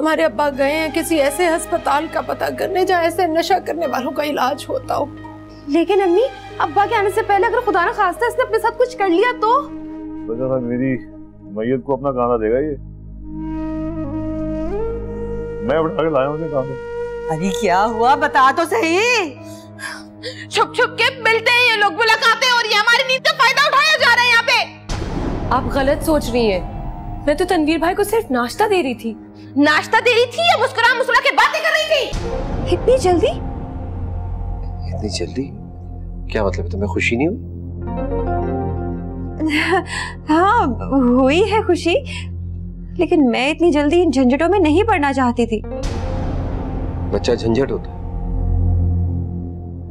तुम्हारे अब्बा गए हैं किसी ऐसे अस्पताल का पता करने जहाँ ऐसे नशा करने वालों का इलाज होता हो। लेकिन अम्मी, अब्बा के आने से पहले अगर खुदा ना खास्ता इसने अपने साथ कुछ कर लिया तो मेरी मैयत को अपना गाना देगा ये। मैं उठा के लाया हूँ कहाँ से। अरे क्या हुआ बता तो सही। छुप छुप के मिलते हैं ये लोग, मुलाकातें हो रही है, हमारी नींद का फायदा उठाया जा रहा है यहाँ पे। आप गलत सोच रही हैं। मैं तो तनवीर भाई को सिर्फ नाश्ता दे रही थी। नाश्ता दे रही थी या मुस्कुरा मुस्कुरा के बातें कर रही थी? इतनी जल्दी? इतनी जल्दी क्या मतलब है? तुम्हें खुशी नहीं हुई? हाँ हुई है खुशी, लेकिन मैं इतनी जल्दी इन झंझटों में नहीं पड़ना चाहती थी। बच्चा झंझट होता है?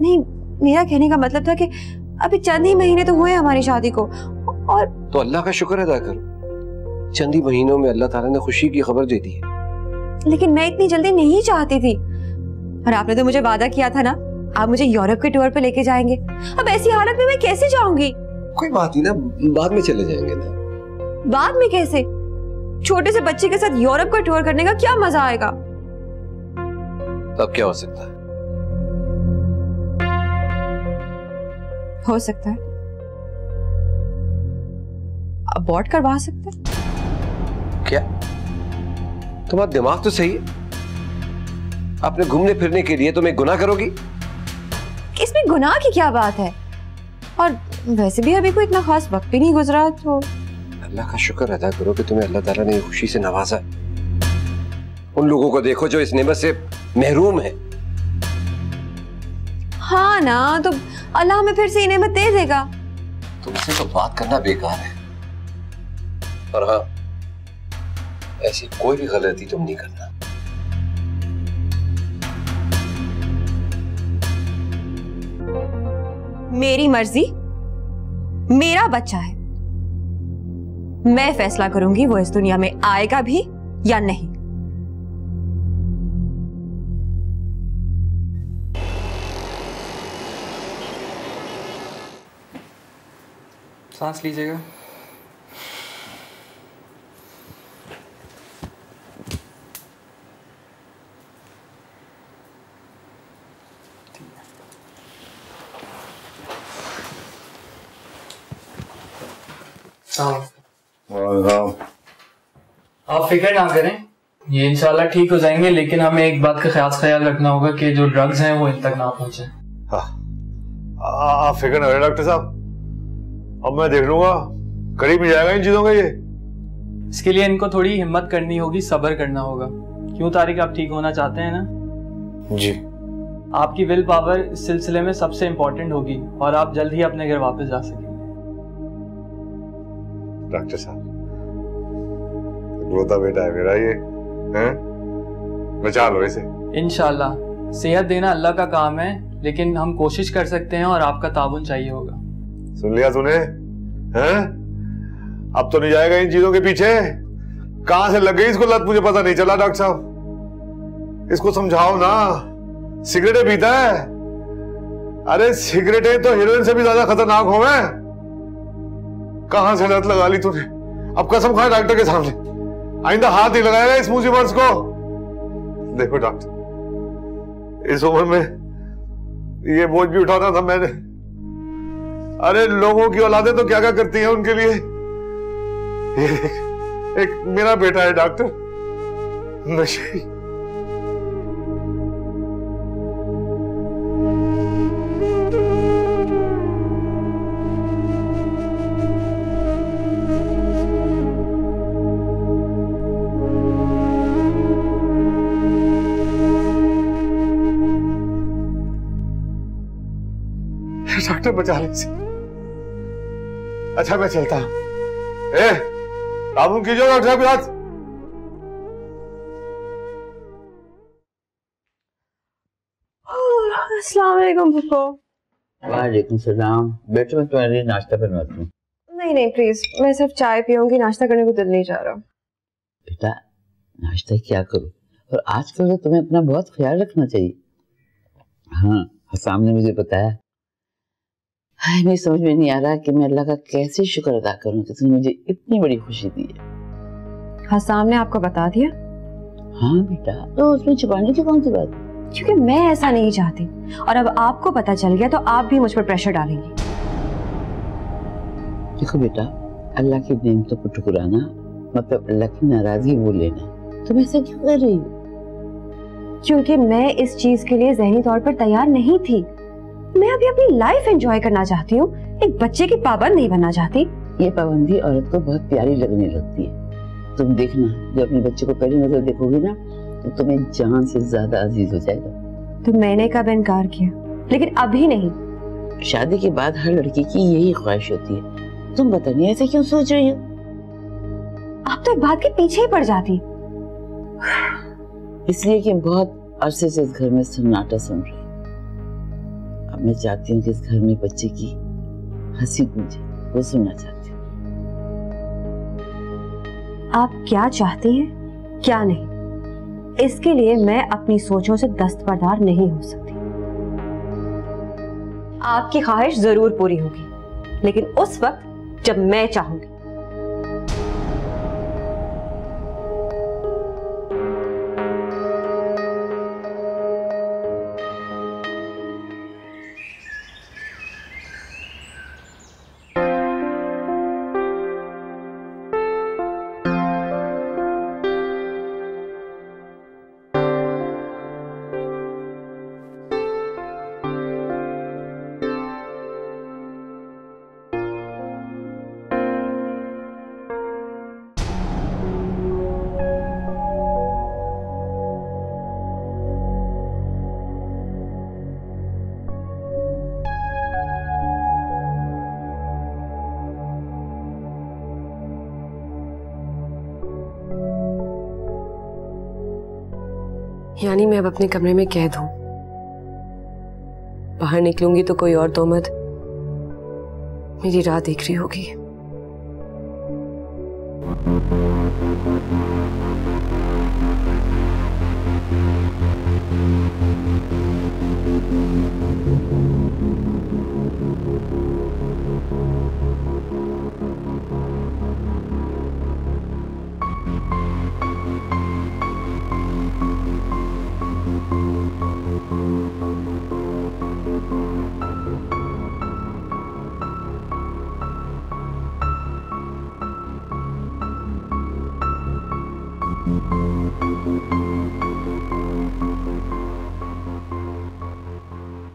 नहीं, मेरा कहने का मतलब था कि अभी चंद ही महीने तो हुए हमारी शादी को। और तो अल्लाह का शुक्र अदा करो, चंद ही महीनों में अल्लाह ताला ने खुशी की खबर दे दी है। लेकिन मैं इतनी जल्दी नहीं चाहती थी, और आपने तो मुझे वादा किया था ना, आप मुझे यूरोप के टूर पे लेके जाएंगे। अब ऐसी हालत में मैं कैसे जाऊंगी? कोई बात नहीं ना, बाद में चले जाएंगे ना। बाद में कैसे? छोटे से बच्चे के साथ यूरोप का टूर करने का क्या मजा आएगा? तब क्या हो सकता है? हो सकता है अबॉर्ट करवा सकते हैं। क्या तुम्हारा दिमाग तो सही है? अपने घूमने फिरने के लिए तुम एक गुनाह करोगी? इसमें गुनाह की क्या बात है? और वैसे भी अभी कोई इतना खास वक्त भी नहीं गुजरा, तो अल्लाह का शुक्र अदा करो कि तुम्हें अल्लाह ताला ने खुशी से नवाजा। उन लोगों को देखो जो इस नेमत से महरूम है। हाँ ना, तो अल्लाह हमें फिर से ये नेमत दे देगा। तुमसे तो बात करना बेकार है। और हाँ, ऐसी कोई भी गलती तुम नहीं करना। मेरी मर्जी, मेरा बच्चा है, मैं फैसला करूंगी वो इस दुनिया में आएगा भी या नहीं। सांस लीजिएगा। आप फिक्र ना करें, ये इंशाल्लाह ठीक हो जाएंगे, लेकिन हमें एक बात का खास ख्याल रखना होगा कि जो ड्रग्स हैं वो इन तक ना पहुंचे। आप फिक्र ना करें डॉक्टर साहब, अब मैं देख लूंगा, करीब नहीं जाएगा इन चीजों का ये। इसके लिए इनको थोड़ी हिम्मत करनी होगी, सब्र करना होगा। क्यों तारिक, आप ठीक होना चाहते हैं ना? जी। आपकी विल पावर इस सिलसिले में सबसे इम्पोर्टेंट होगी और आप जल्द ही अपने घर वापस जा सकेंगे। डॉक्टर साहब, रोता बेटा है मेरा ये, हैं? बचा लो इसे। इंशाल्लाह। सेहत देना अल्लाह का काम है, लेकिन हम कोशिश कर सकते हैं और आपका ताउन चाहिए होगा। सुन लिया तूने? हैं? अब तो नहीं जाएगा इन चीजों के पीछे। कहां से लग गई इसको लत, मुझे पता नहीं चला। डॉक्टर साहब, इसको समझाओ ना, सिगरेटें पीता है। अरे सिगरेटें तो हीरोइन से भी ज्यादा खतरनाक हो गए। कहां से लत लगा ली तूने? अब कसम खा डॉक्टर के सामने, आइंदा हाथ नहीं लगाएगा इस मुसीबत को। देखो डॉक्टर, इस उम्र में ये बोझ भी उठाना था मैंने। अरे लोगों की औलादें तो क्या क्या करती हैं उनके लिए। एक मेरा बेटा है डॉक्टर, नशे। डॉक्टर बचा ले इसे। अच्छा मैं चलता हूं। ताबून कीजिए डॉक्टर साहब के साथ। अस्सलाम वालेकुम फूफो। वालेकुम सलाम। बैठो, मैं तुम्हारे लिए नाश्ता बनवाती हूँ। नहीं नहीं प्लीज, मैं सिर्फ चाय पीऊंगी, नाश्ता करने को दिल नहीं चाह रहा। बेटा नाश्ता क्या करूँ, और आजकल तो तुम्हें अपना बहुत ख्याल रखना चाहिए। हाँ, हसाम ने मुझे बताया। हाय, मेरी समझ में नहीं आ रहा कि मैं अल्लाह का कैसे शुक्र अदा करूं कि तुमने मुझे इतनी बड़ी खुशी दी है। हसाम ने आपको बता दिया? हाँ बेटा, तो उसमें छुपाने की कौन सी बात? क्योंकि मैं ऐसा नहीं चाहती, और अब आपको पता चल गया तो आप भी मुझ पर प्रेशर डालेंगी। देखो बेटा, अल्लाह की नेमतों को ठुकराना मतलब अल्लाह की नाराजगी वो लेना। तुम ऐसा क्यों कर रही हो? क्योंकि मैं इस चीज के लिए ज़हनी तौर पर तैयार नहीं थी। मैं अभी अपनी लाइफ एंजॉय करना चाहती हूँ, एक बच्चे की पाबंद नहीं बनना चाहती। ये पाबंदी औरत को बहुत प्यारी लगने लगती है। तुम देखना, जब अपने बच्चे को पहली नजर देखोगी ना तो तुम्हें जान से ज्यादा अजीज हो जाएगा। तो मैंने कब इनकार किया, लेकिन अभी नहीं। शादी के बाद हर लड़की की यही ख्वाहिश होती है। तुम पता नहीं ऐसे क्यों सोच रही हो? आप तो एक बात के पीछे ही पड़ जाती। इसलिए कि बहुत अरसे से इस घर में सन्नाटा सुन रही। अब मैं चाहती हूँ कि इस घर में बच्चे की हंसी गूंजे, वो सुनना चाहती हूँ। आप क्या चाहती हैं, क्या नहीं, इसके लिए मैं अपनी सोचों से दस्तबरदार नहीं हो सकती। आपकी ख्वाहिश जरूर पूरी होगी, लेकिन उस वक्त जब मैं चाहूंगी। यानी मैं अब अपने कमरे में कैद हूं। बाहर निकलूंगी तो कोई और तोहमत मेरी राह देख रही होगी।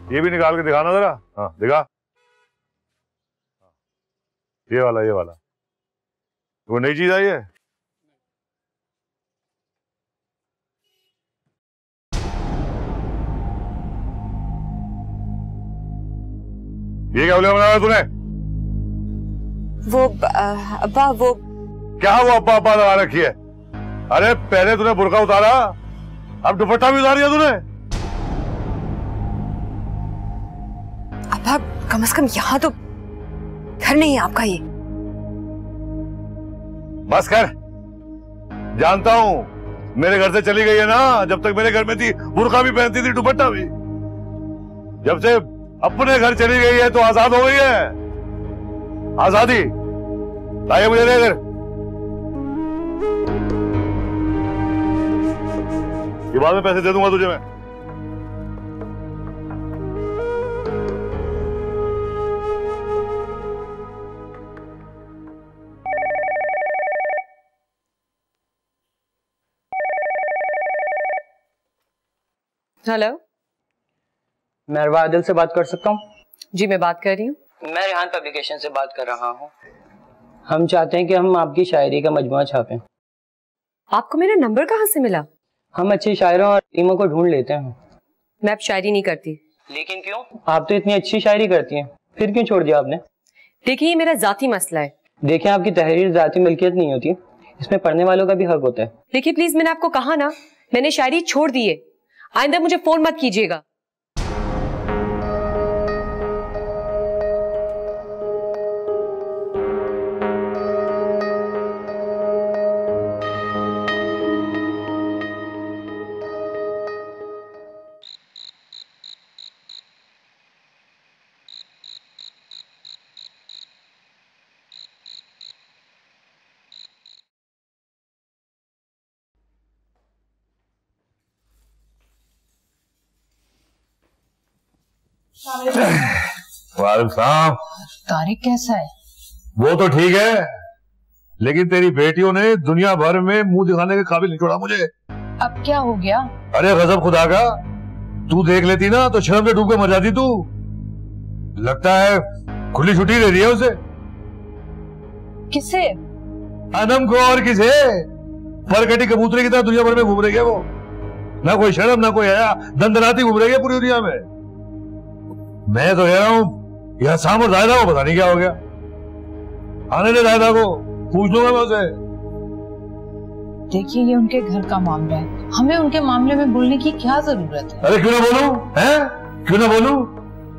ये भी निकाल के दिखाना जरा। हाँ दिखा, ये वाला, ये वाला। वो नई चीज आई है। ये क्या बोले बनाया तूने? वो अब्बा, वो क्या वो अब्बा अब्बा लगा रखी है? अरे पहले तूने बुर्का उतारा, अब दुपट्टा भी उतार दिया तूने। अब्बा कम से कम यहाँ तो घर नहीं है आपका ये। बस कर, जानता हूं मेरे घर से चली गई है ना। जब तक मेरे घर में थी बुर्का भी पहनती थी, दुपट्टा भी। जब से अपने घर चली गई है तो आजाद हो गई है। आजादी लाइए मुझे दे इधर। ये बाद में पैसे दे दूंगा तुझे मैं। हेलो, मैं अरवा आदिल से बात कर सकता हूँ? जी मैं बात कर रही हूँ। मैं रेहान पब्लिकेशन से बात कर रहा हूँ। हम चाहते हैं कि हम आपकी शायरी का मजमुआ छापें। आपको मेरा नंबर कहाँ से मिला? हम अच्छे शायरों और टीमों को ढूंढ लेते हैं। मैं अब शायरी नहीं करती। लेकिन क्यों? आप तो इतनी अच्छी शायरी करती हैं, फिर क्यों छोड़ दिया आपने? देखिए, ये मेरा जाती मसला है। देखिए, आपकी तहरीर जाती मिल्कियत नहीं होती, इसमें पढ़ने वालों का भी हक होता है। देखिए प्लीज, मैंने आपको कहा ना, मैंने शायरी छोड़ दी है। आइंदा मुझे फोन मत कीजिएगा। वालेकुम सलाम। तारिक कैसा है? वो तो ठीक है, लेकिन तेरी बेटियों ने दुनिया भर में मुंह दिखाने के काबिल नहीं छोड़ा मुझे। अब क्या हो गया? अरे गजब खुदा का, तू देख लेती ना तो शर्म से डूब के मर जाती तू। लगता है खुली छुट्टी दे दी है उसे। किसे? अनम को और किसे? परकटी कबूतरी की तरह दुनिया भर में घूम रही है वो। ना कोई शर्म ना कोई हया, दंदनाती घूम रही है पूरी दुनिया में। मैं तो कह रहा हूं यह शाम और जायदा को पता नहीं क्या हो गया। आने दे जायदा को, पूछ लूंगा मैं उसे। देखिए ये उनके घर का मामला है, हमें उनके मामले में बोलने की क्या जरूरत है? अरे क्यों ना बोलूं, हैं? क्यों ना बोलूं?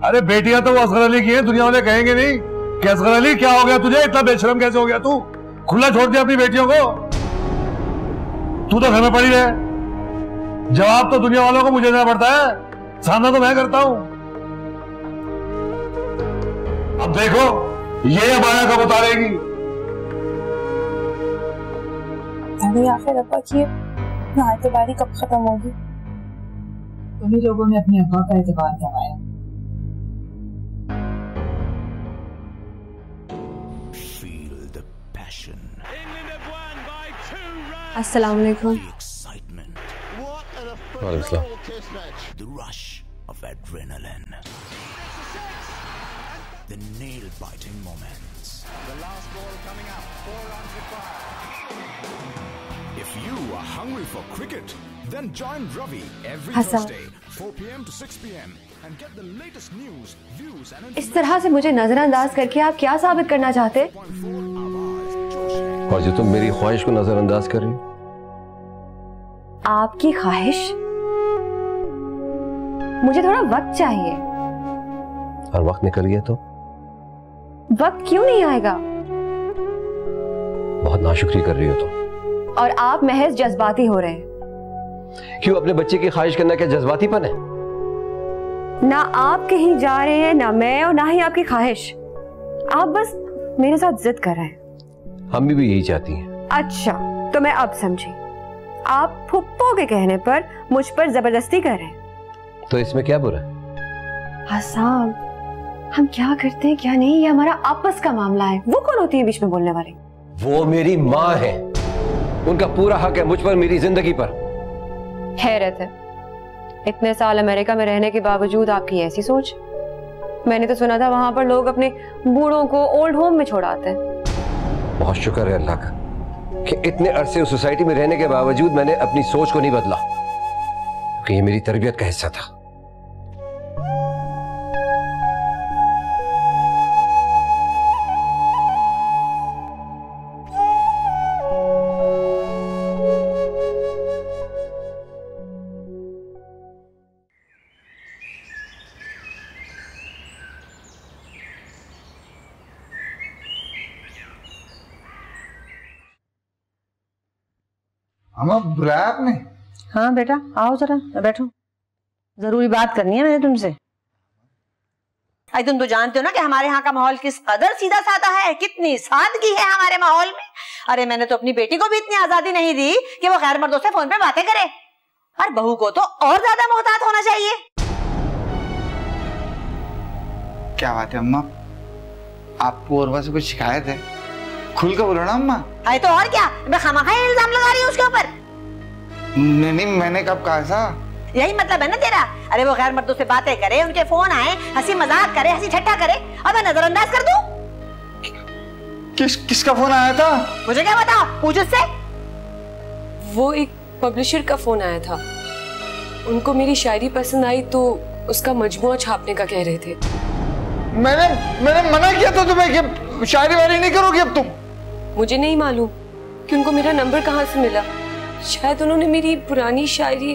अरे बेटियां तो वो असगर अली की हैं, दुनिया वाले कहेंगे नहीं कि असगर अली क्या हो गया तुझे, इतना बेशरम कैसे हो गया तू? खुला छोड़ दिया अपनी बेटियों को, तू तो घर में पड़ी रहे। जवाब तो दुनिया वालों को मुझे देना पड़ता है, सामना तो मैं करता हूं। अब देखो ये हमारा कब उतारेगी। अरे आखिर अब्बा की एतबारी कब खत्म होगी? तुम्ही लोगों ने अपने अब्बा का एतबार करवाया। अस्सलाम वालेकुम। The rush of adrenaline, the nail-biting moments. The last ball coming up, 4 runs required. If you are hungry for cricket, then join Ravi every Thursday, 4 p.m. to 6 p.m. and get the latest news, views and इस तरह से मुझे नजरअंदाज करके आप क्या साबित करना चाहते? और जो तुम मेरी ख्वाहिश को नजरअंदाज कर रही हो? आपकी ख्वाहिश? मुझे थोड़ा वक्त चाहिए। और वक्त निकल गया तो? वक्त क्यों नहीं आएगा? बहुत नाशुक्री कर रही हो तुम। और आप महज जज्बाती हो रहे हैं। क्यों, अपने बच्चे की ख्वाहिश करना क्या जज्बातीपन है? ना आप कहीं जा रहे हैं, ना मैं, और ना ही आपकी ख्वाहिश। आप बस मेरे साथ जिद कर रहे हैं। हम भी यही चाहती हैं। अच्छा, तो मैं अब समझी। आप फुप्पो के कहने पर मुझ पर जबरदस्ती कर रहे हैं। तो इसमें क्या बुरा है? हसाम, हम क्या करते हैं क्या नहीं, ये हमारा आपस का मामला है। वो कौन होती है बीच में बोलने वाली? वो मेरी माँ है, उनका पूरा हक है मुझ पर, मेरी जिंदगी पर। हैरत है, इतने साल अमेरिका में रहने के बावजूद आपकी ऐसी सोच। मैंने तो सुना था वहां पर लोग अपने बूढ़ों को ओल्ड होम में छोड़ाते हैं। बहुत शुक्र है अल्लाह का कि इतने अरसे उस सोसाइटी में रहने के बावजूद मैंने अपनी सोच को नहीं बदला, क्योंकि ये मेरी तरबियत का हिस्सा था। हम बुलाया आपने? हाँ बेटा आओ जरा बैठो, जरूरी बात करनी है मैंने तुमसे। अरे तुम तो जानते हो ना कि हमारे यहाँ का माहौल किस कदर सीधा साधा है, कितनी सादगी है हमारे माहौल में। अरे मैंने तो अपनी बेटी को भी इतनी आजादी नहीं दी कि वो गैर मर्दों से फोन पे बातें करे, और बहू को तो और ज्यादा मोहतात होना चाहिए। क्या बात है अम्मा, आपको औरवा से कुछ शिकायत है? खुल कर बोलो ना अम्मा। अरे तो और क्या, मैं खामखा इल्जाम लगा रही हूँ उसके ऊपर? नहीं, मैंने कब कहा था? यही मतलब है ना तेरा। अरे वो गैर मर्दों से बातें करे, उनके फोन आए, हंसी मजाक करे, हंसी ठट्ठा करे, और मैं नजरअंदाज कर दूं? किसका फोन आया था? मुझे क्या पता, पूछ उससे। वो एक पब्लिशर का फोन आया था, उनको मेरी शायरी पसंद आई तो उसका मजमुआ छापने का कह रहे थे। मैंने मना किया था तुम्हें कि शायरी वारी नहीं करोगी अब तुम। मुझे नहीं मालूम कि उनको मेरा नंबर कहाँ से मिला, शायद उन्होंने मेरी पुरानी शायरी।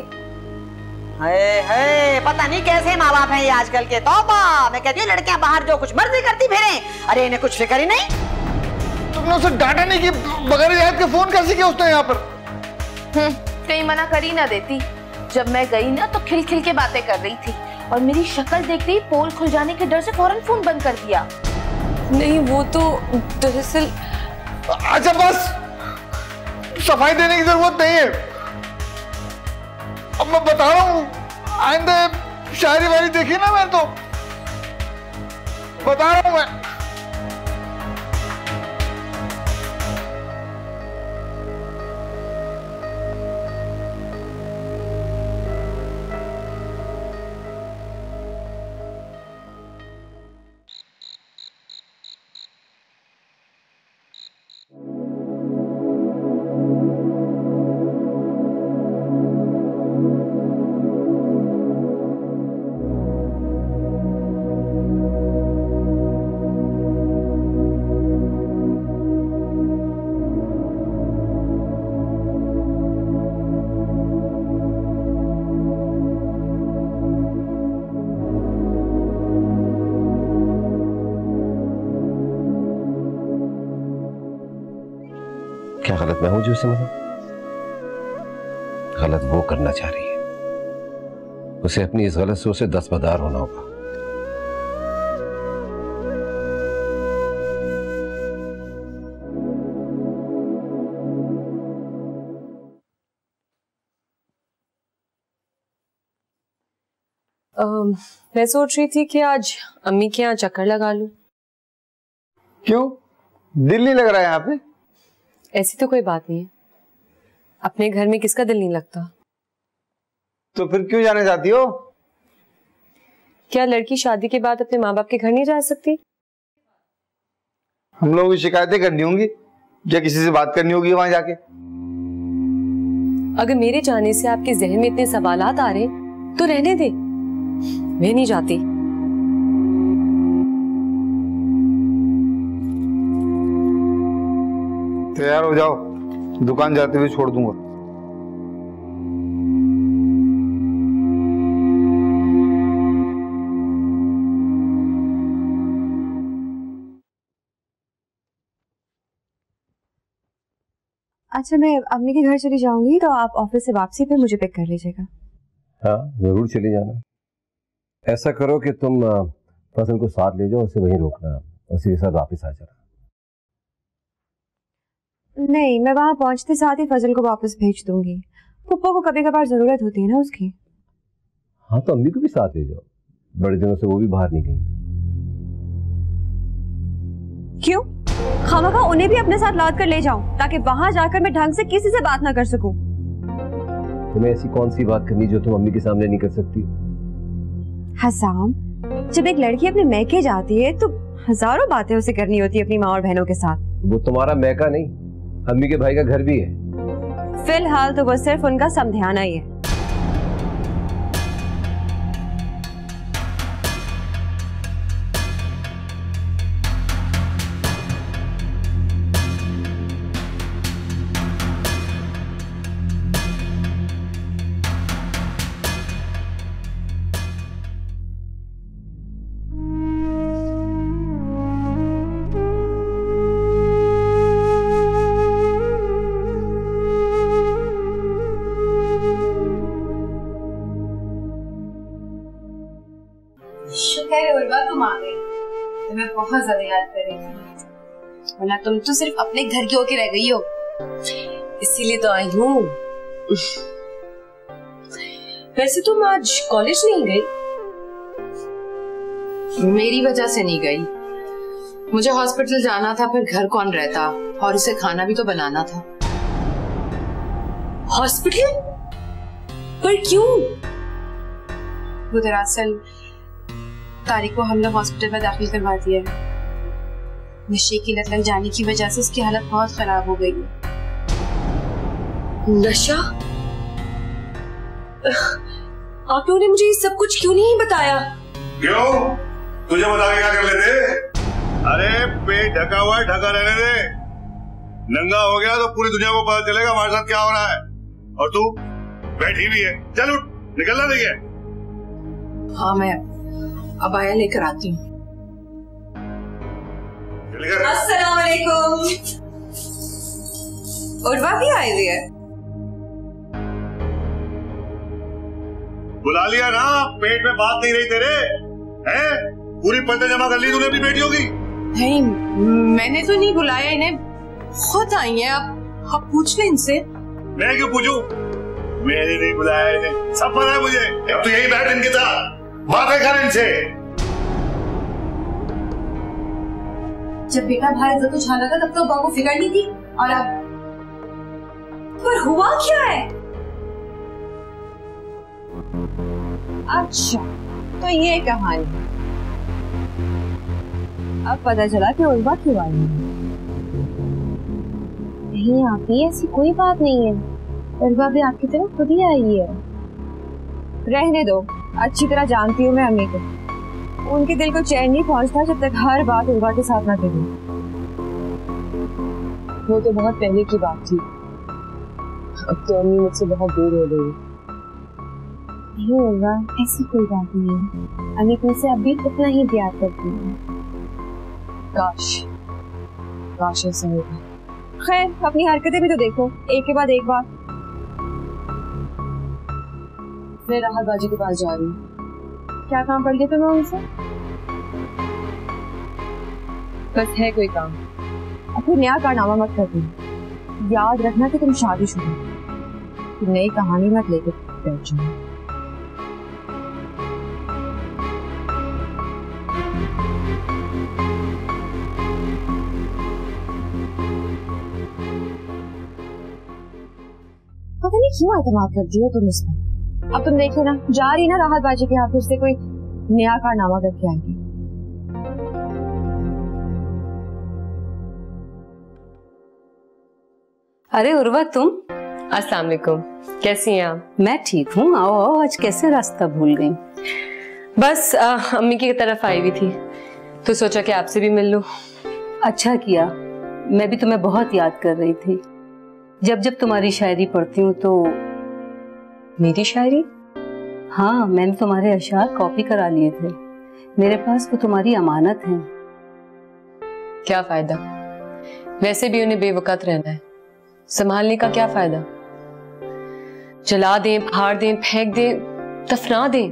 है, पता नहीं कैसे माँ बाप हैं ये आजकल के। तौबा, मैं कहती हूँ लड़कियां बाहर जो कुछ मर्जी करती फिरें, अरे इन्हें कुछ फिक्र ही नहीं। तुमने उसे डांटा नहीं कि बगैर इजाजत के फोन कैसे किया उसने यहाँ पर? कहीं मना कर ही ना देती। जब मैं गई ना तो खिल खिल के बातें कर रही थी, और मेरी शक्ल देखते ही पोल खुल जाने के डर से फौरन फोन बंद कर दिया। नहीं, वो तो दरअसल। अच्छा बस, सफाई देने की जरूरत नहीं है। अब मैं बता रहा हूँ, आइंदा शायरी वारी देखी ना मैं तो बता रहा हूं मैं। क्या गलत मैं हूं जो उसे मतलब? गलत वो करना चाह रही है, उसे अपनी इस गलत सोच से दस्तबरदार होना होगा। मैं सोच रही थी कि आज अम्मी के यहाँ चक्कर लगा लूं। क्यों, दिल नहीं लग रहा है यहाँ पे? ऐसी तो कोई बात नहीं है, अपने घर में किसका दिल नहीं लगता। तो फिर क्यों जाने जाती हो? क्या लड़की शादी के बाद अपने माँ बाप के घर नहीं जा सकती? हम लोगों की शिकायतें करनी होंगी या किसी से बात करनी होगी वहां जाके? अगर मेरे जाने से आपके जहन में इतने सवालात आ रहे तो रहने दे, मैं नहीं जाती। तैयार हो जाओ, दुकान जाते हुए छोड़ दूंगा। अच्छा, मैं अम्मी के घर चली जाऊंगी तो आप ऑफिस से वापसी पे मुझे पिक कर लीजिएगा। हाँ जरूर चली जाना। ऐसा करो कि तुम फसल को साथ ले जाओ, उसे वहीं रोकना, उसी के साथ वापस आ जाना। नहीं, मैं वहां पहुंचते साथ ही फजल को वापस भेज दूंगी। पुप्पो को कभी कभार जरूरत होती है ना उसकी। हाँ तो अम्मी को भी साथ ले जाओ, बड़े दिनों से वो भी बाहर नहीं गई। क्यों? खामखा उन्हें भी अपने साथ लाद कर ले जाऊं ताकि वहां जाकर मैं ढंग से किसी से बात ना कर सकूं। तुम्हें ऐसी कौन सी बात करनी जो तुम अम्मी के सामने नहीं कर सकती? हसाम, जब एक लड़की अपने मैके जाती है तो हजारों बातें उसे करनी होती है अपनी माँ और बहनों के साथ। वो तुम्हारा मैका नहीं, अम्मी के भाई का घर भी है। फिलहाल तो वो सिर्फ उनका समझाना ही है। तुम आ गई, तो मैं बहुत ज्यादा याद कर रही थी, वरना तुम तो सिर्फ अपने घर की होके रह गई हो, इसीलिए तो आई हूँ। वैसे तुम आज कॉलेज नहीं गई? मेरी वजह से नहीं गई, मुझे हॉस्पिटल जाना था, फिर घर कौन रहता और उसे खाना भी तो बनाना था। हॉस्पिटल? पर क्यों? वो दरअसल तारिक को हमने हॉस्पिटल में दाखिल करवा दिया है। नशे की लत लग जाने की वजह से उसकी हालत बहुत खराब हो गई है। नशा? आप लोगों ने मुझे ये सब कुछ क्यों नहीं बताया? क्यों? तुझे बता के क्या कर लेते? अरे पेट ढका हुआ है, ढका रहने दे। नंगा हो गया तो पूरी दुनिया को पता चलेगा हमारे साथ क्या हो रहा है। और तू बैठी भी है, चल उठ, निकलना नहीं है। हाँ मैं अब आया लेकर आती हूँ। अस्सलाम वालेकुम। उर्वा भी आई हुई है। बुला लिया ना, पेट में बात नहीं रही तेरे, हैं? पूरी पत्ते जमा कर ली तूने अपनी बेटियों की? नहीं, मैंने तो नहीं बुलाया इन्हें, खुद आई है। आप पूछ ले इनसे। मैं क्यों पूछूं? मैंने नहीं बुलाया इन्हें, सब पता है मुझे। अब तो यही बैठ इनके साथ बातें कर इनसे। जब बेटा बाहर इज्जत उछाला था तब तो बाबू फिक्र नहीं थी, और अब पर हुआ क्या है? अच्छा तो ये कहानी, अब पता चला कि उर्वा क्यों आई। नहीं आपकी ऐसी कोई बात नहीं है, उर्वा भी आपकी तरफ खुद ही आई है। रहने दो, अच्छी तरह जानती हूँ मैं अम्मी को, उनके दिल को चैन नहीं पहुंचता जब तक हर बात उर्वा के साथ ना करें। वो तो बहुत पहले की बात थी, अब तो अम्मी मुझसे बहुत दूर हो गई। नहीं उर्वा, ऐसी कोई बात नहीं है, अम्मी तुमसे अब भी उतना ही प्यार करती है। काश ऐसा होगा। खैर अपनी हरकतें भी तो देखो, एक के बाद एक बात। मैं राहत बाजी के पास जा रही हूँ। क्या काम पड़ गया तुम्हें उनसे? बस है कोई काम, अब कोई नया कारनामा मत करना। याद रखना कि तुम शादीशुदा, नई कहानी मत लेके बैठ जाओ। पता नहीं क्यों एतमाद करती हो तुम उसका। अब तुम देखो ना, जा रही ना राहत बाजी के यहाँ, फिर से कोई नया कारनामा करके आएगी। अरे उर्वा तुम, अस्सलाम वालेकुम, कैसी हैं आप? मैं ठीक हूँ। आओ आओ, आज कैसे रास्ता भूल गई? बस अम्मी की तरफ आई हुई थी तो सोचा कि आपसे भी मिल लूं। अच्छा किया, मैं भी तुम्हें बहुत याद कर रही थी। जब जब तुम्हारी शायरी पढ़ती हूँ तो। मेरी शायरी? हाँ, मैंने तुम्हारे अशआर कॉपी करा लिए थे, मेरे पास वो तुम्हारी अमानत है। क्या फायदा, वैसे भी उन्हें बेवकत रहना है, संभालने का क्या फायदा? जला दें, फाड़ दें, फेंक दें, दफना दें।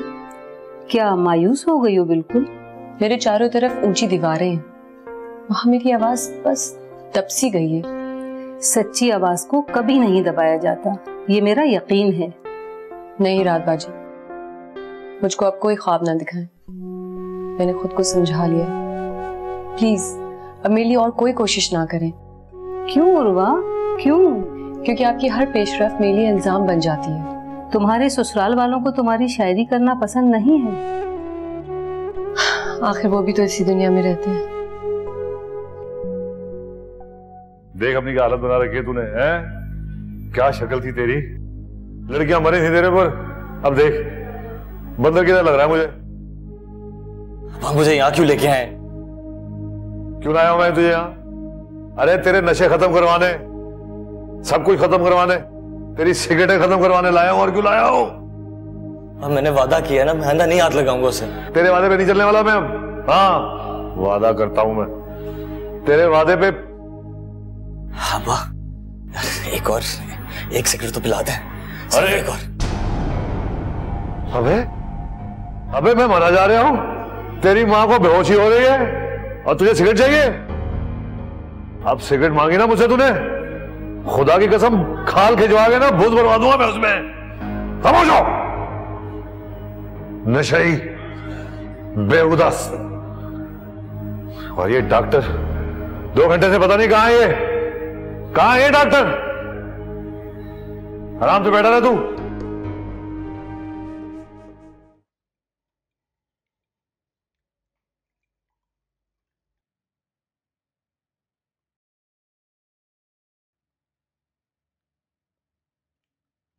क्या मायूस हो गई हो? बिल्कुल। मेरे चारों तरफ ऊंची दीवारें हैं, वहां मेरी आवाज बस दब सी गई है। सच्ची आवाज को कभी नहीं दबाया जाता, ये मेरा यकीन है। नहीं रात बाजी, मुझको अब कोई ख्वाब ना दिखाएं, मैंने खुद को समझा लिया। प्लीज अब मेरे लिए और कोई कोशिश ना करें। क्यों उर्वा, क्यों? क्योंकि आपकी हर पेशरफ मेरे लिए इल्जाम बन जाती है। तुम्हारे ससुराल वालों को तुम्हारी शायरी करना पसंद नहीं है? आखिर वो भी तो इसी दुनिया में रहते हैं। देख अपनी क्या हालत बना रखी है तूने, हैं? क्या शक्ल थी तेरी, लड़कियां मरी थी तेरे पर, अब देख बंदर की तरह लग रहा है मुझे। मुझे यहाँ क्यों लेके आए? क्यों लाया हूं मैं तुझे यहाँ? अरे तेरे नशे खत्म करवाने, सब कुछ खत्म करवाने, तेरी सिगरेटें खत्म करवाने लाया हूं। और क्यों लाया हूं? अब मैंने वादा किया ना, मैं आंदा नहीं हाथ लगाऊंगा उसे। तेरे वादे पे नहीं चलने वाला मैं अब। हाँ वादा करता हूं मैं तेरे वादे पे। हाँ वाह, एक और, एक सिगरेट तो पिला दे। अरे एक और। अबे मैं मरा जा रहा हूं, तेरी माँ को बेहोशी हो रही है और तुझे सिगरेट चाहिए? अब सिगरेट मांगी ना मुझसे तूने, खुदा की कसम खाल खिंचवा के ना भूत भरवा दूंगा मैं उसमें। खामोश हो नशई बेहुदास। और ये डॉक्टर 2 घंटे से पता नहीं कहां है, ये कहां है डॉक्टर? आराम से बैठा रह तू।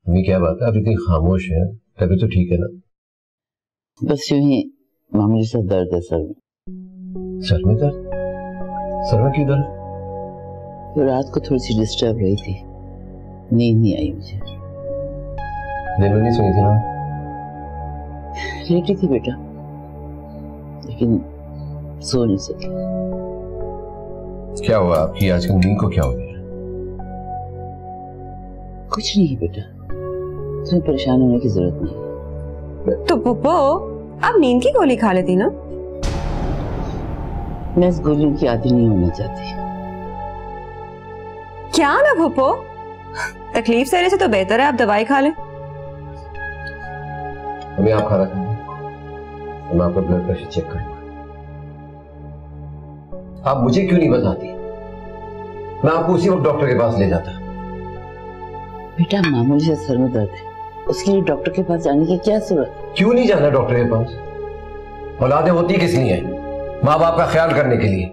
अभी क्या बात है, अभी कहीं खामोश है? तभी तो ठीक है ना? बस यूं ही मामूली सा दर्द है सर में। सर में दर्द? सर में क्यों दर्द? तो रात को थोड़ी सी डिस्टर्ब रही थी, नींद नहीं आई मुझे। दिन में नहीं सोई थी ना? लेटी थी बेटा, लेकिन सो नहीं सकी। क्या हुआ आपकी आजकल नींद को, क्या हो गया? कुछ नहीं बेटा, तुम्हें परेशान होने की जरूरत नहीं। तो पुप्पो आप नींद की गोली खा लेती ना? मैं इस गोलियों की आदी नहीं होना चाहती। क्या ना पुप्पो, तकलीफ सहने से तो बेहतर है आप दवाई खा लें। अभी आप खाना खाएं, मैं आपका ब्लड प्रेशर चेक करूंगा। आप मुझे क्यों नहीं बताती? मैं आपको उसी वक्त डॉक्टर के पास ले जाता। बेटा मामूली से सर में दर्द है, उसके लिए डॉक्टर के पास जाने की क्या जरूरत? क्यों नहीं जाना डॉक्टर के पास? औलादें होती किस लिए हैं? माँ बाप का ख्याल करने के लिए।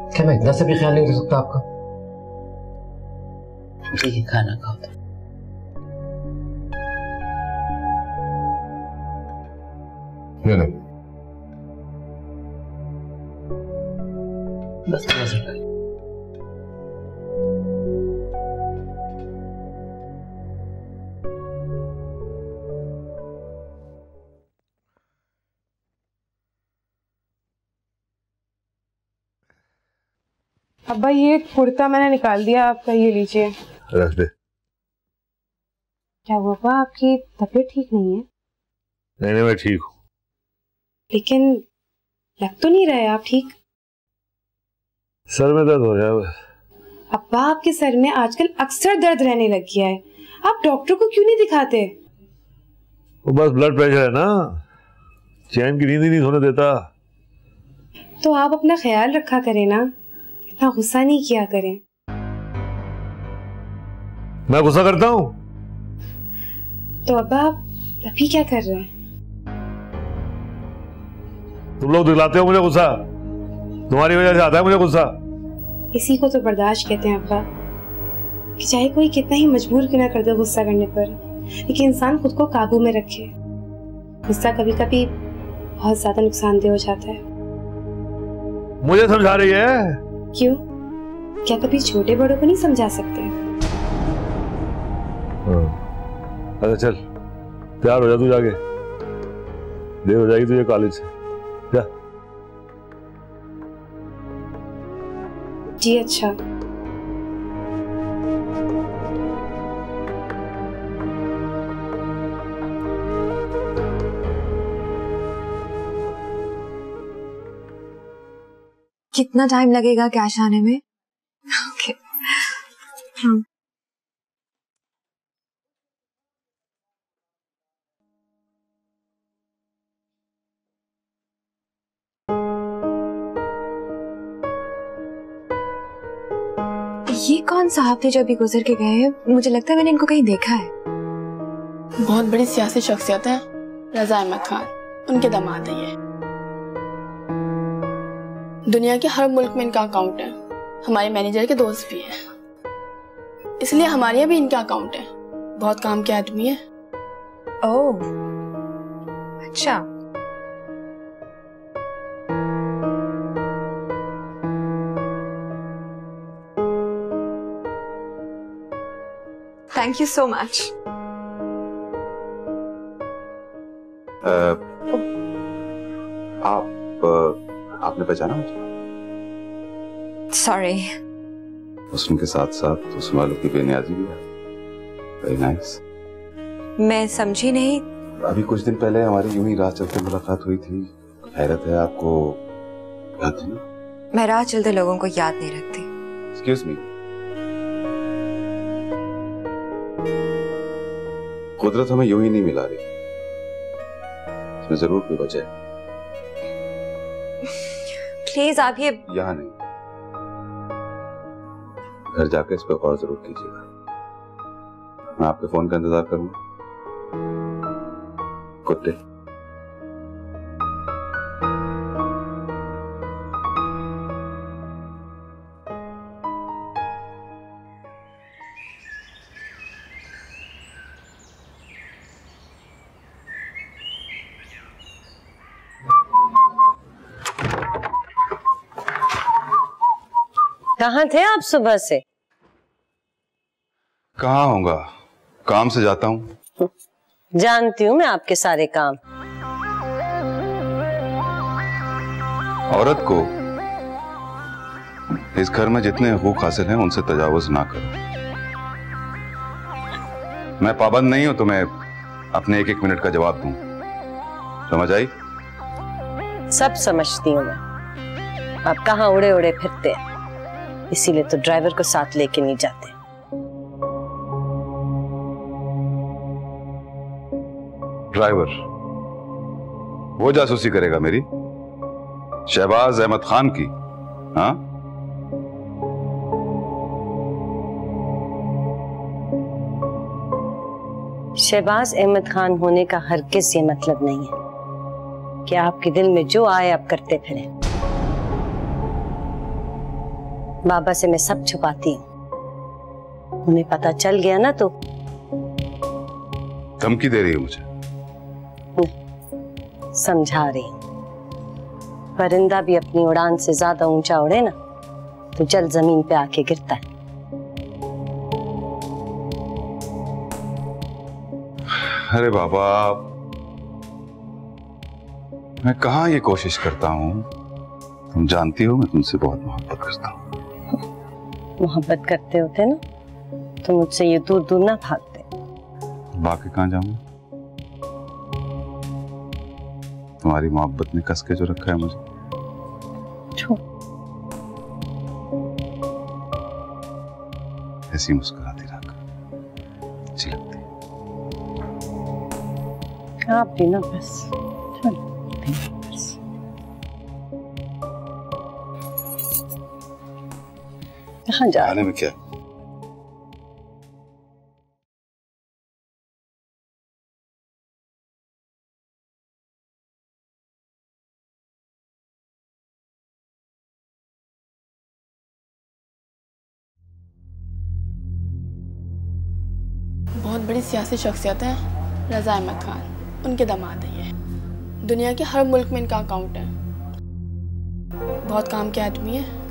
क्या मैं इतना से भी ख्याल नहीं कर सकता आपका? ठीक है, खाना खाओ तो। नहीं बस थोड़ा सा अब्बा ये कुर्ता मैंने निकाल दिया आपका, ये लीजिए। रख दे। क्या हुआ अब्बा, आपकी तबीयत ठीक नहीं है? नहीं मैं ठीक हूँ। लेकिन लग तो नहीं रहे आप ठीक। सर में दर्द हो रहा है। अब्बा आपके सर में आजकल अक्सर दर्द रहने लग गया है, आप डॉक्टर को क्यों नहीं दिखाते? वो बस ब्लड प्रेशर है ना, चैन की नींद ही नहीं सोने देता। तो आप अपना ख्याल रखा करें ना, इतना गुस्सा नहीं किया करें। मैं गुस्सा करता हूँ? तो अब्बा आप अभी क्या कर रहे हैं? तुम लोग दिलाते हो मुझे गुस्सा, तुम्हारी वजह से आता है मुझे गुस्सा। इसी को तो बर्दाश्त कहते हैं अब्बा, कि चाहे कोई कितना ही मजबूर क्यों ना कर दे गुस्सा करने पर, लेकिन इंसान खुद को काबू में रखे। गुस्सा कभी कभी बहुत ज्यादा नुकसानदेह हो जाता है। मुझे समझा रही है? क्यों, क्या कभी छोटे बड़ों को नहीं समझा सकते? अच्छा चल तैयार हो जा, तू जाके, देर हो जाएगी तुझे कॉलेज से। जा। जी अच्छा। कितना टाइम लगेगा कैश आने में? ओके। हाँ। ये कौन साहब थे जो अभी गुजर के गए हैं? मुझे लगता है मैंने इनको कहीं देखा है। बहुत बड़ी सियासी शख्सियत है, रजा अहमद खान, उनके दामाद है ये। दुनिया के हर मुल्क में इनका अकाउंट है, हमारे मैनेजर के दोस्त भी हैं, इसलिए हमारे यहाँ भी इनका अकाउंट है। बहुत काम के आदमी है। ओह अच्छा। Thank you so much. आपने पहचाना मुझे? सॉरी। हुस्न के साथ साथ हुस्न वालों की बेनियाजी भी है। Very nice. मैं समझी नहीं। अभी कुछ दिन पहले हमारी यूं ही राह चलते मुलाकात हुई थी। हैरत है, आपको याद है ना? मैं राह चलते लोगों को याद नहीं रखती। Excuse me. कुदरत हमें यूं ही नहीं मिला रही, इसमें जरूर कोई वजह है। प्लीज आप ये यहाँ नहीं, घर जाकर इस पर गौर जरूर कीजिएगा। मैं आपके फोन का इंतजार करूंगा। Good day. कहाँ थे आप सुबह से? कहाँ होगा, काम से जाता हूँ। जानती हूँ मैं आपके सारे काम। औरत को इस घर में जितने हुकूक हासिल हैं उनसे तजावुज ना करो। मैं पाबंद नहीं हूं तुम्हें अपने एक एक मिनट का जवाब दूं। समझ आई? सब समझती हूँ मैं। आप कहाँ उड़े उड़े फिरते हैं, इसीलिए तो ड्राइवर को साथ लेके नहीं जाते। ड्राइवर वो जासूसी करेगा मेरी? शहबाज अहमद खान की। हाँ, शहबाज अहमद खान होने का हरगिज़ ये मतलब नहीं है कि आपके दिल में जो आए आप करते फिरें। बाबा से मैं सब छुपाती हूँ, उन्हें पता चल गया ना तो। धमकी दे रही है मुझे? समझा रही हूँ। परिंदा भी अपनी उड़ान से ज्यादा ऊंचा उड़े ना तो जल जमीन पे आके गिरता है। अरे बाबा, मैं कहाँ ये कोशिश करता हूँ? तुम जानती हो मैं तुमसे बहुत मोहब्बत करता हूँ। मोहब्बत करते होते ना तो मुझसे ये दूर दूर ना भागते। बाकी कहाँ जाऊंगा? तुम्हारी मोहब्बत ने कस के जो रखा है मुझे। ऐसी मुस्कुराती रखा अच्छी लगती है। आप भी ना बस कहाँ जा आने में क्या? बहुत बड़ी सियासी शख्सियत है रज़ा अहमद खान, उनके दामाद हैं ये। दुनिया के हर मुल्क में इनका अकाउंट है, बहुत काम के आदमी है।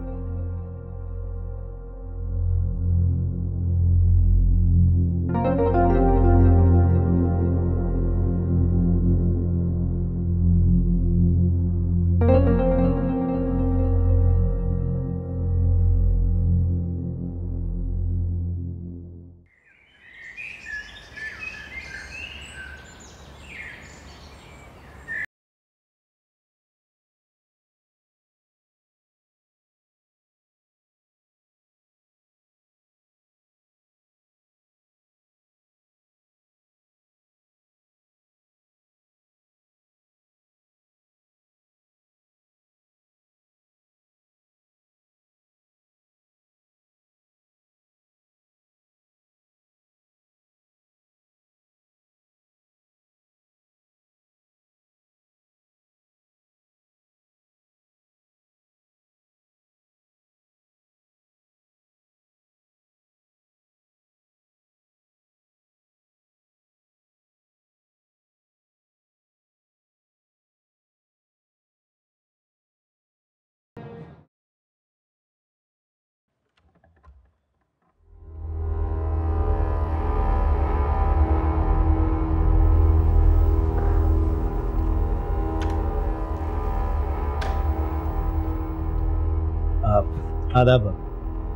आदाब।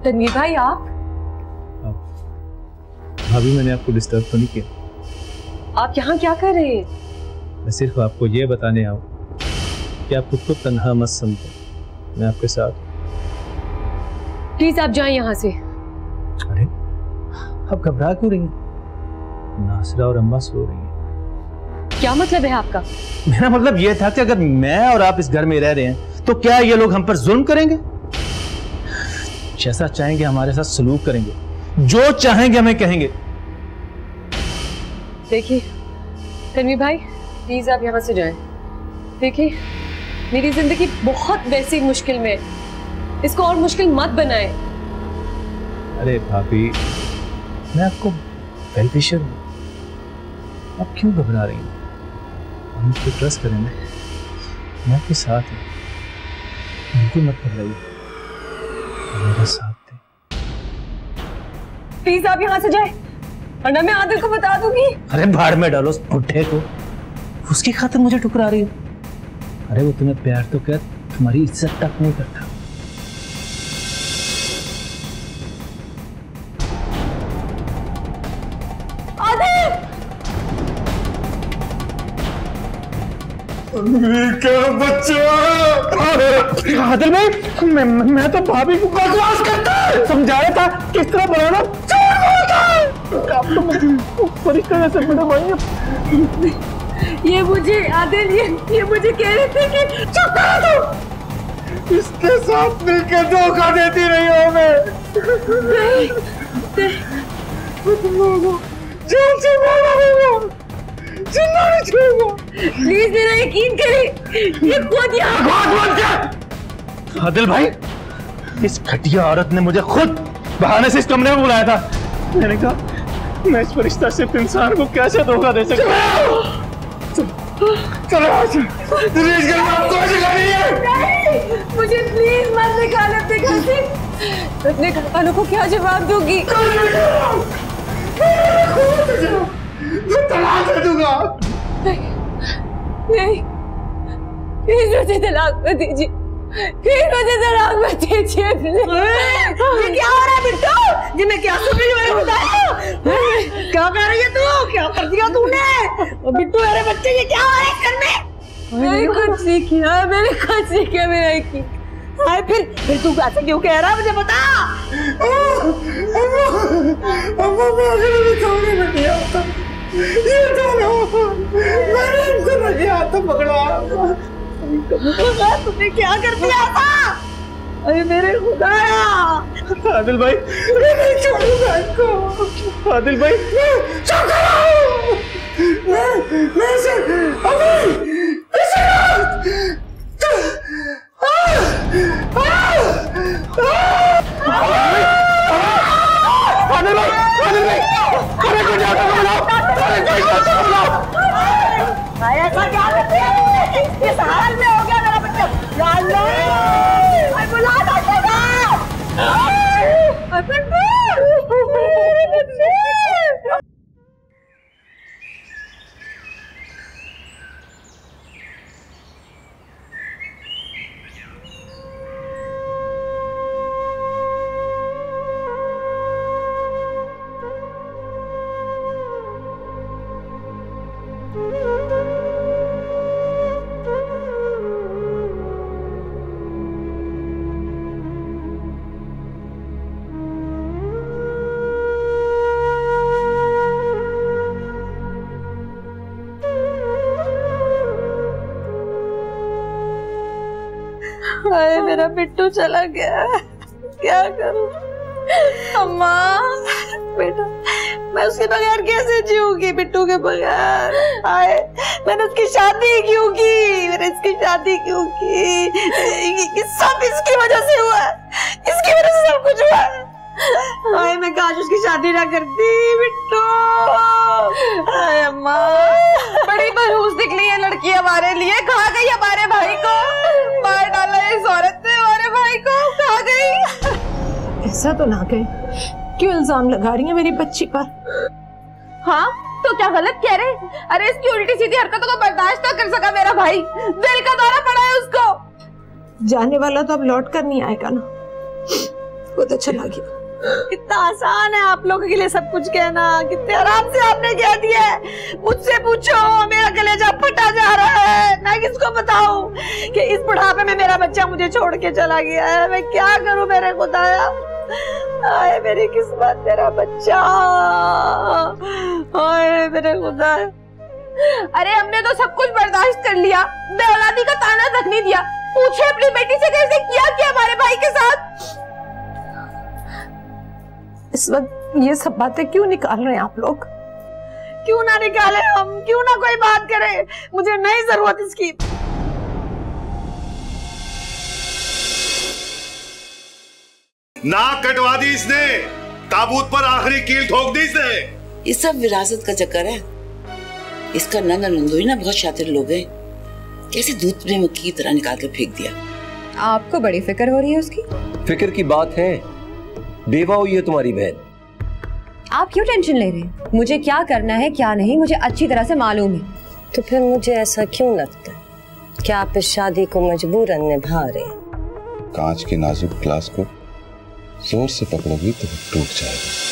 तन्वीर भाई, आप? भाभी, मैंने आपको डिस्टर्ब तो नहीं किया? आप यहाँ क्या कर रहे हैं? मैं सिर्फ आपको ये बताने आऊँ कि आप खुद को तन्हा मत समझो, मैं आपके साथ। प्लीज आप जाएं यहाँ से। अरे, आप घबरा क्यों रही हैं? नासरा और अम्मा सो रही हैं। क्या मतलब है आपका? मेरा मतलब ये था कि अगर मैं और आप इस घर में रह रहे हैं तो क्या ये लोग हम पर जुल्म करेंगे? जैसा चाहेंगे हमारे साथ सलूक करेंगे, जो चाहेंगे हमें कहेंगे। देखिए तन्वीर भाई, प्लीज आप यहाँ से जाएं। देखिए मेरी जिंदगी बहुत वैसी मुश्किल में, इसको और मुश्किल मत बनाएं। अरे भाभी, मैं आपको वेल विशर हूं, आप क्यों घबरा रही हैं? आप मुझ पर ट्रस्ट करें ना, मैं आपके साथ हूँ, बिल्कुल मत घबराइए, मेरा साथ दें। प्लीज आप यहाँ से जाएं, वरना मैं आदिल को बता दूंगी। अरे भाड़ में डालो उस बुढ़े को, उसकी खातिर मुझे ठुकरा रही हो? अरे वो तुम्हें प्यार तो कर, तुम्हारी इज्जत तक नहीं करता। क्या बच्चा? आदिल भाई, मैं तो भाभी को बकवास करता है, समझाया था किस तरह बनाना चोर होता है। आप तो फरिश्ते जैसे बड़े भाई। ये मुझे आदिल, ये मुझे कह रहे थे कि चुप करो तुम। इसके साथ मिलकर धोखा देती रही हो मैं। जान से मारा होगा, जिंदा नहीं छोड़ूंगा। प्लीज मेरा यकीन करें, ये खुद यहाँ। आदिल भाई, इस घटिया औरत ने मुझे खुद बहाने से इस कमरे में बुलाया था। मैंने कहा मैं इस फरिश्ता सिर्फ इंसान को कैसे धोखा दे सकता हूँ। चलो मुझे प्लीज मत निकाल अपने घर से। अपने घर वालों को क्या जवाब दूंगी? तलाक दे दूंगा। नहीं, प्लीज मुझे तलाक मत दीजिए, प्लीज मुझे तलाक मत दीजिए। ये क्या हो रहा है बिट्टू? जी मैं क्या सुन रही हूँ, मैंने बताया। क्या कर रही है तू? क्या कर दिया तूने? बिट्टू मेरे बच्चे, ये क्या हो रहा है घर में? मैंने कुछ नहीं किया, मैंने कुछ नहीं किया, मेरा यकीन। हाय फिर तू ऐसे क्यों कह रहा है, मुझे बता। मैं अगर कमरे में गया था, ये दोनों मैंने इनको रखे हाथ पकड़ा। तुमने क्या कर दिया था? अरे मेरे खुदाया। आदिल भाई, मैं नहीं छोड़ूंगा इनको। आदिल भाई, चुप करो। मैं इसे अभी ऐसा क्या करते हैं? किस हाल में हो गया मेरा बच्चा? बुला हाय मेरा बिट्टू चला गया, क्या करूं? अम्मा बेटा, मैं उसके बगैर कैसे जीऊंगी? बिट्टू के बगैर। हाय मैंने उसकी शादी क्यों की? मैंने इसकी शादी क्यों की? सब इसकी वजह से हुआ, इसकी वजह से सब कुछ हुआ। हाय मैं काश उसकी शादी ना करती। बिट्टू, हाय अम्मा, बड़ी मनहूस निकली है लड़की हमारे लिए। कहाँ गई हमारे भाई को? मार डाला इस औरत ने हमारे भाई को। कहाँ गई? ऐसा तो ना कहे, क्यों इल्जाम लगा रही है मेरी बच्ची पर? हाँ तो क्या गलत कह रहे? अरे इसकी उल्टी सीधी हरकतों को बर्दाश्त ना कर सका मेरा भाई, दिल का दौरा पड़ा है उसको। जाने वाला तो अब लौट कर नहीं आएगा ना, वो तो चला गया। कितना आसान है आप लोगों के लिए सब कुछ कहना, कितने आराम से आपने कह दिया है। मुझसे पूछो, मेरा कलेजा फटा जा रहा है। मैं किसको बताऊं कि इस बुढ़ापे में मेरा बच्चा मुझे छोड़ के चला गया है? मैं क्या करूं मेरे खुदाया? हाय मेरी किस्मत, मेरा बच्चा, हाय मेरे खुदा। अरे हमने तो सब कुछ बर्दाश्त कर लिया, बेऔलादी का ताना तक नहीं दिया। पूछे अपनी बेटी से कैसे किया हमारे भाई के साथ। इस वक्त ये सब बातें क्यों निकाल रहे हैं आप लोग? क्यों ना निकाले हम, क्यों ना कोई बात करे? मुझे नहीं जरूरत इसकी। नाक कटवा दी इसने, ताबूत पर आखिरी कील ठोक दी इसने। ये सब विरासत का चक्कर है। इसका नाना नंदोई ना बहुत शातिर लोग हैं, कैसे दूध में मक्खी की तरह निकाल कर फेंक दिया। आपको बड़ी फिक्र हो रही है उसकी? फिक्र की बात है, बेवा हुई है तुम्हारी बहन। आप क्यों टेंशन ले रहे हैं? मुझे क्या करना है क्या नहीं मुझे अच्छी तरह से मालूम है। तो फिर मुझे ऐसा क्यों लगता है कि आप इस शादी को मजबूरन निभा रहे हैं? कांच के नाजुक ग्लास को जोर से पकड़ोगी तो टूट जाएगा।